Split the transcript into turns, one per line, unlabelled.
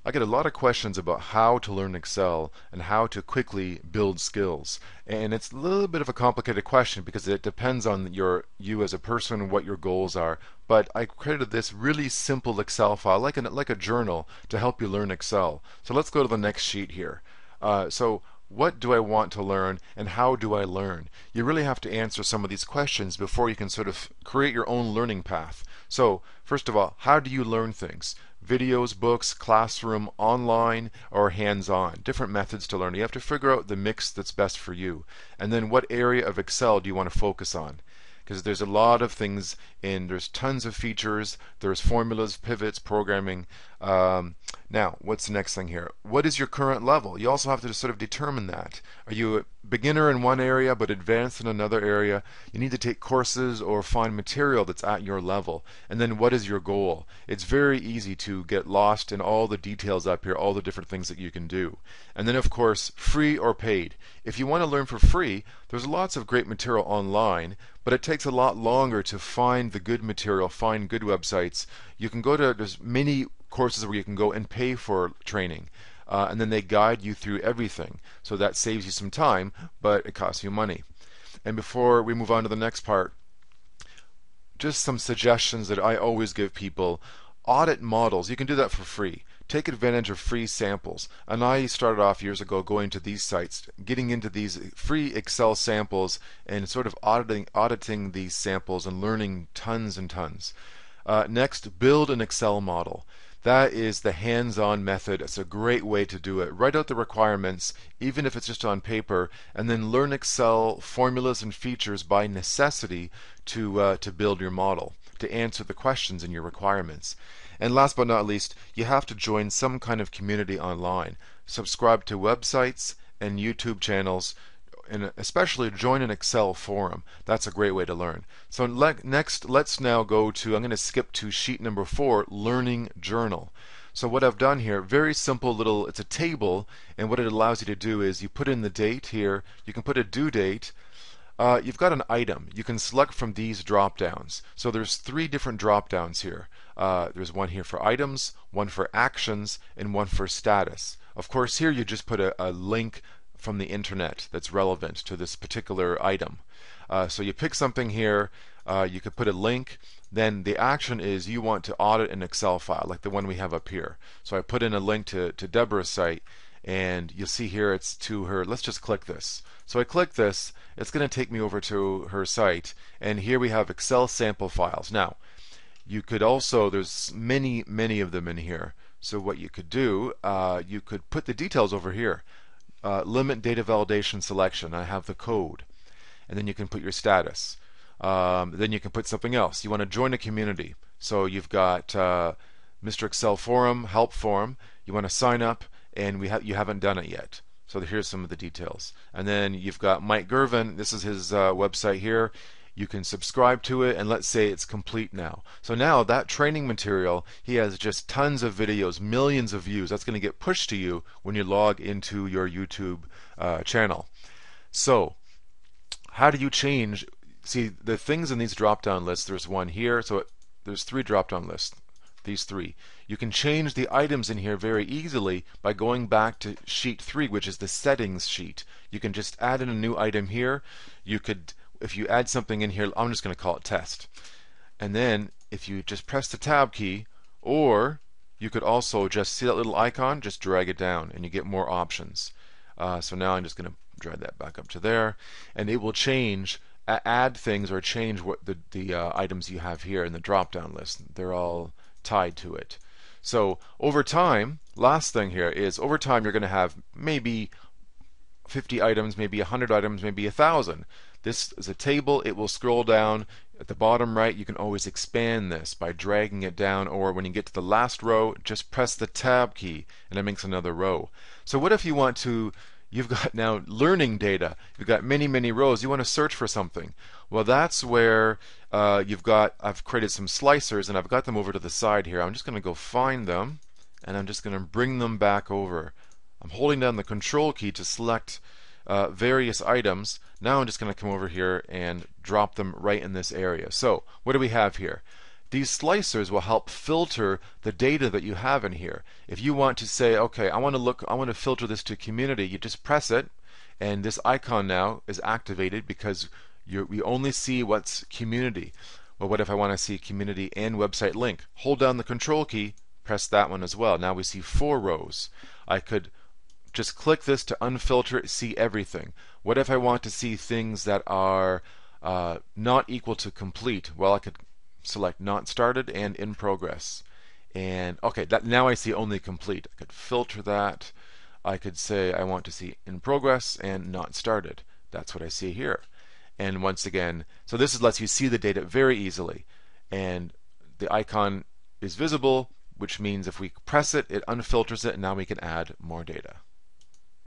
I get a lot of questions about how to learn Excel and how to quickly build skills. And it's a little bit of a complicated question because it depends on you as a person and what your goals are. But I created this really simple Excel file, like a journal, to help you learn Excel. So let's go to the next sheet here. So what do I want to learn and how do I learn? You really have to answer some of these questions before you can sort of create your own learning path. So, first of all, how do you learn things? Videos, books, classroom, online, or hands-on. Different methods to learn. You have to figure out the mix that's best for you. And then what area of Excel do you want to focus on? Because there's a lot of things there's tons of features, there's formulas, pivots, programming. Now, what's the next thing here? What is your current level? You also have to sort of determine that. Are you a beginner in one area but advanced in another area? You need to take courses or find material that's at your level. And then what is your goal? It's very easy to get lost in all the details up here, all the different things that you can do. And then, of course, free or paid. If you want to learn for free, there's lots of great material online, but it takes a lot longer to find the good material, find good websites. You can there's many courses where you can go and pay for training. And then they guide you through everything. So that saves you some time, but it costs you money. And before we move on to the next part, just some suggestions that I always give people. Audit models. You can do that for free. Take advantage of free samples. And I started off years ago going to these sites, getting into these free Excel samples and sort of auditing these samples and learning tons and tons. Next, build an Excel model. That is the hands-on method. It's a great way to do it. Write out the requirements, even if it's just on paper, and then learn Excel formulas and features by necessity to build your model, to answer the questions in your requirements. And last but not least, you have to join some kind of community online. Subscribe to websites and YouTube channels, and especially join an Excel forum. That's a great way to learn. So next, let's now go to, I'm going to skip to sheet number 4, Learning Journal. So what I've done here, very simple little, it's a table, and what it allows you to do is you put in the date here, you can put a due date. You've got an item. You can select from these drop downs. So there's 3 different drop downs here. There's one here for items, one for actions, and one for status. Of course, here you just put a link from the internet that's relevant to this particular item. So you pick something here, you could put a link, then the action is you want to audit an Excel file like the one we have up here. So I put in a link to Deborah's site, and you'll see here it's to her. Let's just click this. So I click this, it's going to take me over to her site, and here we have Excel sample files. Now, you could also, there's many of them in here. So what you could do, you could put the details over here. Limit data validation selection. I have the code. And then you can put your status. Then you can put something else. You want to join a community. So you've got Mr. Excel Forum, Help Forum. You want to sign up, and you haven't done it yet. So here's some of the details. And then you've got Mike Gervin. This is his website here. You can subscribe to it, and let's say it's complete now. So now that training material, he has just tons of videos, millions of views. That's going to get pushed to you when you log into your YouTube channel. So how do you change? See, the things in these drop-down lists, there's one here. So there's 3 drop-down lists, these 3. You can change the items in here very easily by going back to sheet 3, which is the settings sheet. You can just add in a new item here. You could, if you add something in here, I'm just going to call it test. And then if you just press the tab key, or you could also just see that little icon, just drag it down and you get more options. So now I'm just going to drag that back up to there, and it will change, add things or change what the items you have here in the drop down list. They're all tied to it. So over time, last thing here is over time you're going to have maybe 50 items, maybe 100 items, maybe 1,000. This is a table. It will scroll down at the bottom right. You can always expand this by dragging it down, or when you get to the last row, just press the tab key and it makes another row. So what if you want to, you've got now learning data, you've got many rows, you want to search for something. Well, that's where I've created some slicers, and I've got them over to the side here. I'm just going to go find them, and I'm just going to bring them back over. I'm holding down the control key to select various items. Now I'm just going to come over here and drop them right in this area. So what do we have here? These slicers will help filter the data that you have in here. If you want to say, okay, I want to filter this to community, you just press it, and this icon now is activated because we only see what's community. Well, what if I want to see community and website link? Hold down the control key, press that one as well. Now we see 4 rows. I could just click this to unfilter it, see everything. What if I want to see things that are not equal to complete? Well, I could select not started and in progress. And okay, now I see only complete. I could filter that. I could say I want to see in progress and not started. That's what I see here. And once again, so this lets you see the data very easily. And the icon is visible, which means if we press it, it unfilters it, and now we can add more data.